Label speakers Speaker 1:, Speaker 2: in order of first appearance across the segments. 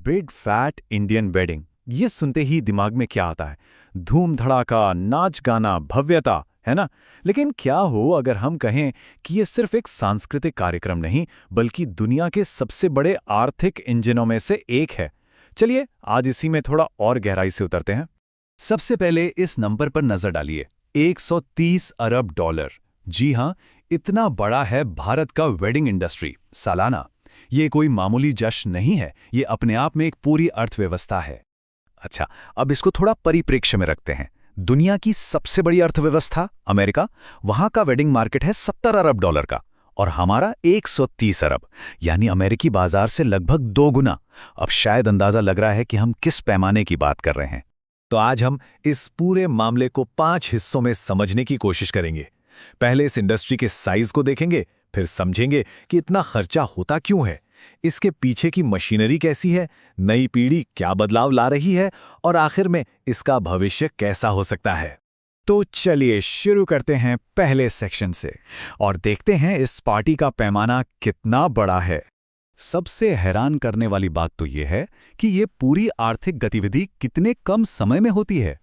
Speaker 1: Big fat Indian wedding, ये सुनते ही दिमाग में क्या आता है? धूम धड़ाका, नाच गाना, भव्यता, है ना? लेकिन क्या हो अगर हम कहें कि ये सिर्फ एक सांस्कृतिक कार्यक्रम नहीं, बल्कि दुनिया के सबसे बड़े आर्थिक इंजनों में से एक है। चलिए आज इसी में थोड़ा और गहराई से उतरते हैं। सबसे पहले इस नंबर पर नजर डालिए, 130 अरब डॉलर। जी हां, इतना बड़ा है भारत का वेडिंग इंडस्ट्री सालाना। ये कोई मामूली जश्न नहीं है, ये अपने आप में एक पूरी अर्थव्यवस्था है। अच्छा, अब इसको थोड़ा परिप्रेक्ष्य में रखते हैं। दुनिया की सबसे बड़ी अर्थव्यवस्था अमेरिका, वहां का वेडिंग मार्केट है 70 अरब डॉलर का, और हमारा 130 अरब, यानी अमेरिकी बाजार से लगभग 2 गुना। अब शायद अंदाजा लग रहा है कि हम किस पैमाने की बात कर रहे हैं। तो आज हम इस पूरे मामले को 5 हिस्सों में समझने की कोशिश करेंगे। पहले इस इंडस्ट्री के साइज को देखेंगे, फिर समझेंगे कि इतना खर्चा होता क्यों है, इसके पीछे की मशीनरी कैसी है, नई पीढ़ी क्या बदलाव ला रही है, और आखिर में इसका भविष्य कैसा हो सकता है। तो चलिए शुरू करते हैं पहले सेक्शन से और देखते हैं इस पार्टी का पैमाना कितना बड़ा है। सबसे हैरान करने वाली बात तो यह है कि ये पूरी आर्थिक गतिविधि कितने कम समय में होती है।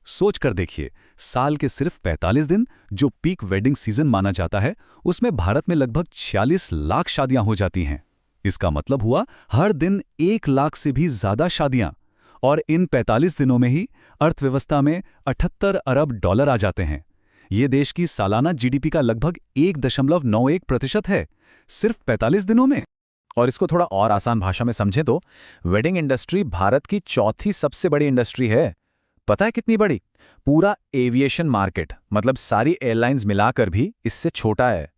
Speaker 1: सोच कर देखिए, साल के सिर्फ 45 दिन, जो पीक वेडिंग सीजन माना जाता है, उसमें भारत में लगभग 46 लाख शादियां हो जाती हैं। इसका मतलब हुआ हर दिन 1 लाख से भी ज्यादा शादियां, और इन 45 दिनों में ही अर्थव्यवस्था में 78 अरब डॉलर आ जाते हैं। ये देश की सालाना जीडीपी का लगभग 1.91% है, सिर्फ 45 दिनों में। और इसको थोड़ा और आसान भाषा में समझें तो वेडिंग इंडस्ट्री भारत की चौथी सबसे बड़ी इंडस्ट्री है। पता है कितनी बड़ी? पूरा एविएशन मार्केट, मतलब सारी एयरलाइंस मिलाकर भी इससे छोटा है।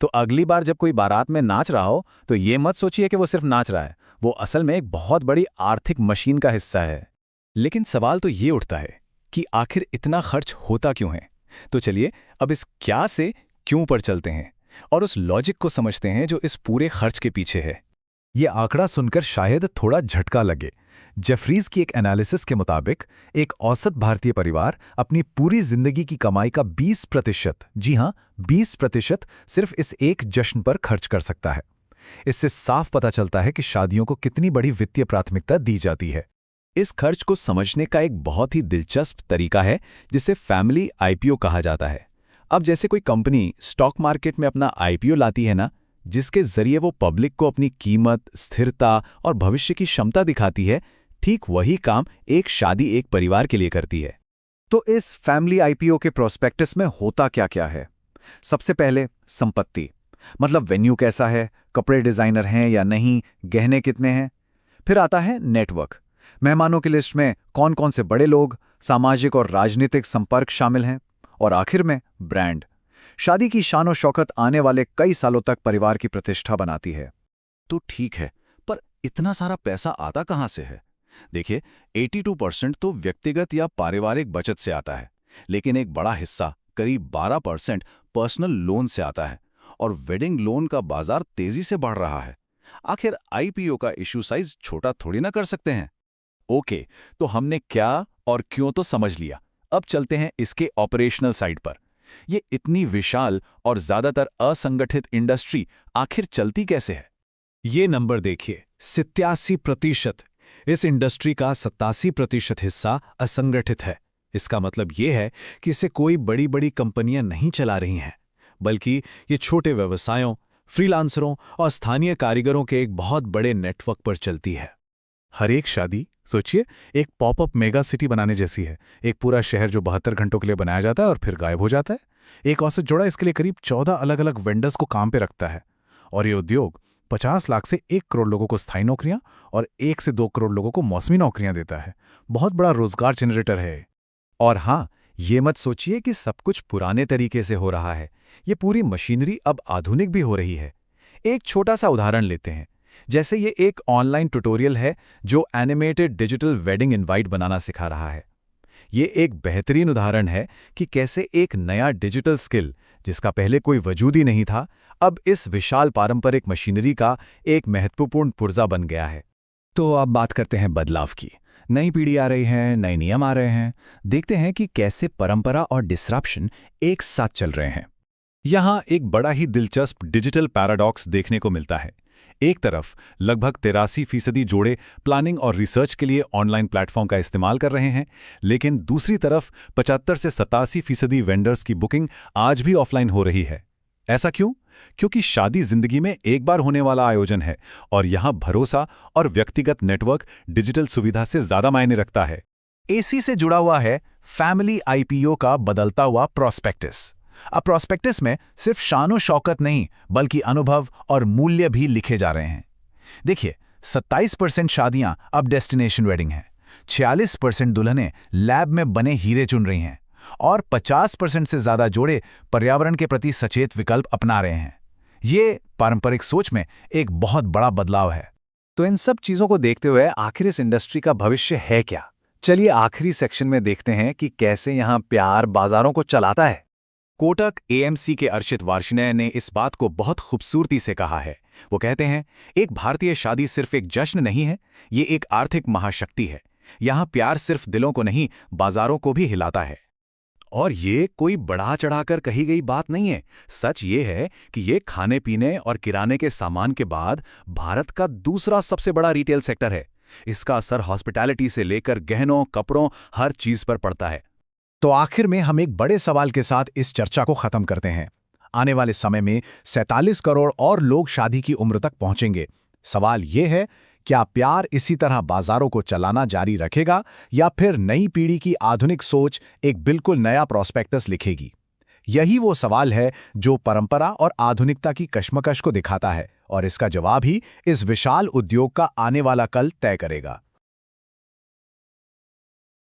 Speaker 1: तो अगली बार जब कोई बारात में नाच रहा हो तो ये मत सोचिए कि वो सिर्फ नाच रहा है, वो असल में एक बहुत बड़ी आर्थिक मशीन का हिस्सा है। लेकिन सवाल तो ये उठता है कि आखिर इतना खर्च होता क्यों है। तो चलिए अब इस क्या से क्यों पर चलते हैं और उस लॉजिक को समझते हैं जो इस पूरे खर्च के पीछे है। ये आंकड़ा सुनकर शायद थोड़ा झटका लगे। जेफरीज की एक एनालिसिस के मुताबिक एक औसत भारतीय परिवार अपनी पूरी जिंदगी की कमाई का 20%, जी हां 20%, सिर्फ इस एक जश्न पर खर्च कर सकता है। इससे साफ पता चलता है कि शादियों को कितनी बड़ी वित्तीय प्राथमिकता दी जाती है। इस खर्च को समझने का एक बहुत ही दिलचस्प तरीका है जिसे फैमिली आईपीओ कहा जाता है। अब जैसे कोई कंपनी स्टॉक मार्केट में अपना आईपीओ लाती है ना, जिसके जरिए वो पब्लिक को अपनी कीमत, स्थिरता और भविष्य की क्षमता दिखाती है, ठीक वही काम एक शादी एक परिवार के लिए करती है। तो इस फैमिली आईपीओ के प्रोस्पेक्टस में होता क्या क्या है? सबसे पहले संपत्ति, मतलब वेन्यू कैसा है, कपड़े डिजाइनर हैं या नहीं, गहने कितने हैं। फिर आता है नेटवर्क, मेहमानों की लिस्ट में कौन कौन से बड़े लोग, सामाजिक और राजनीतिक संपर्क शामिल हैं। और आखिर में ब्रांड, शादी की शान और शौकत आने वाले कई सालों तक परिवार की प्रतिष्ठा बनाती है। तो ठीक है, पर इतना सारा पैसा आता कहां से है? देखिए, 82% तो व्यक्तिगत या पारिवारिक बचत से आता है, लेकिन एक बड़ा हिस्सा, करीब 12%, पर्सनल लोन से आता है। और वेडिंग लोन का बाजार तेजी से बढ़ रहा है। आखिर आईपीओ का इशू साइज छोटा थोड़ी ना कर सकते हैं। ओके, तो हमने क्या और क्यों तो समझ लिया। अब चलते हैं इसके ऑपरेशनल साइड पर। ये इतनी विशाल और ज्यादातर असंगठित इंडस्ट्री आखिर चलती कैसे है? ये नंबर देखिए, 87%। इस इंडस्ट्री का 87% हिस्सा असंगठित है। इसका मतलब यह है कि इसे कोई बड़ी बड़ी कंपनियां नहीं चला रही हैं, बल्कि ये छोटे व्यवसायों, फ्रीलांसरों और स्थानीय कारीगरों के एक बहुत बड़े नेटवर्क पर चलती है। हर एक शादी, सोचिए, एक पॉपअप मेगा सिटी बनाने जैसी है। एक पूरा शहर जो 72 घंटों के लिए बनाया जाता है और फिर गायब हो जाता है। एक औसत जोड़ा इसके लिए करीब 14 अलग अलग वेंडर्स को काम पे रखता है। और ये उद्योग 50 लाख से 1 करोड़ लोगों को स्थायी नौकरियां और 1 से 2 करोड़ लोगों को मौसमी नौकरियां देता है। बहुत बड़ा रोजगार जनरेटर है। और हाँ, ये मत सोचिए कि सब कुछ पुराने तरीके से हो रहा है। ये पूरी मशीनरी अब आधुनिक भी हो रही है। एक छोटा सा उदाहरण लेते हैं। जैसे ये एक ऑनलाइन ट्यूटोरियल है जो एनिमेटेड डिजिटल वेडिंग इनवाइट बनाना सिखा रहा है। ये एक बेहतरीन उदाहरण है कि कैसे एक नया डिजिटल स्किल, जिसका पहले कोई वजूद ही नहीं था, अब इस विशाल पारंपरिक मशीनरी का एक महत्वपूर्ण पुर्जा बन गया है। तो अब बात करते हैं बदलाव की। नई पीढ़ी आ रही है, नए नियम आ रहे हैं। देखते हैं कि कैसे परंपरा और डिसरप्शन एक साथ चल रहे हैं। यहाँ एक बड़ा ही दिलचस्प डिजिटल पैराडॉक्स देखने को मिलता है। एक तरफ लगभग 83% जोड़े प्लानिंग और रिसर्च के लिए ऑनलाइन प्लेटफॉर्म का इस्तेमाल कर रहे हैं, लेकिन दूसरी तरफ 75 से 87% वेंडर्स की बुकिंग आज भी ऑफलाइन हो रही है। ऐसा क्यों? क्योंकि शादी जिंदगी में एक बार होने वाला आयोजन है और यहां भरोसा और व्यक्तिगत नेटवर्क डिजिटल सुविधा से ज्यादा मायने रखता है।
Speaker 2: एसी से जुड़ा हुआ है फैमिली आईपीओ का बदलता हुआ प्रोस्पेक्टस। अब प्रोस्पेक्टस में सिर्फ शानो शौकत नहीं बल्कि अनुभव और मूल्य भी लिखे जा रहे हैं। देखिए, 27% शादियां अब डेस्टिनेशन वेडिंग हैं, 46% दुल्हनें लैब में बने हीरे चुन रही हैं और 50% से ज्यादा जोड़े पर्यावरण के प्रति सचेत विकल्प अपना रहे हैं। ये पारंपरिक सोच में एक बहुत बड़ा बदलाव है।
Speaker 1: तो इन सब चीजों को देखते हुए आखिर इस इंडस्ट्री का भविष्य है क्या? चलिए आखिरी सेक्शन में देखते हैं कि कैसे यहां प्यार बाजारों को चलाता है। कोटक एएमसी के अर्शित वार्ष्णेय ने इस बात को बहुत खूबसूरती से कहा है। वो कहते हैं, एक भारतीय शादी सिर्फ एक जश्न नहीं है, ये एक आर्थिक महाशक्ति है। यहां प्यार सिर्फ दिलों को नहीं, बाजारों को भी हिलाता है। और ये कोई बढ़ा चढ़ाकर कही गई बात नहीं है। सच ये है कि ये खाने पीने और किराने के सामान के बाद भारत का दूसरा सबसे बड़ा रिटेल सेक्टर है। इसका असर हॉस्पिटैलिटी से लेकर गहनों, कपड़ों, हर चीज पर पड़ता है।
Speaker 2: तो आखिर में हम एक बड़े सवाल के साथ इस चर्चा को खत्म करते हैं। आने वाले समय में 47 करोड़ और लोग शादी की उम्र तक पहुंचेंगे। सवाल यह है, क्या प्यार इसी तरह बाजारों को चलाना जारी रखेगा या फिर नई पीढ़ी की आधुनिक सोच एक बिल्कुल नया प्रोस्पेक्टस लिखेगी? यही वो सवाल है जो परंपरा और आधुनिकता की कश्मकश को दिखाता है और इसका जवाब ही इस विशाल उद्योग का आने वाला कल तय करेगा।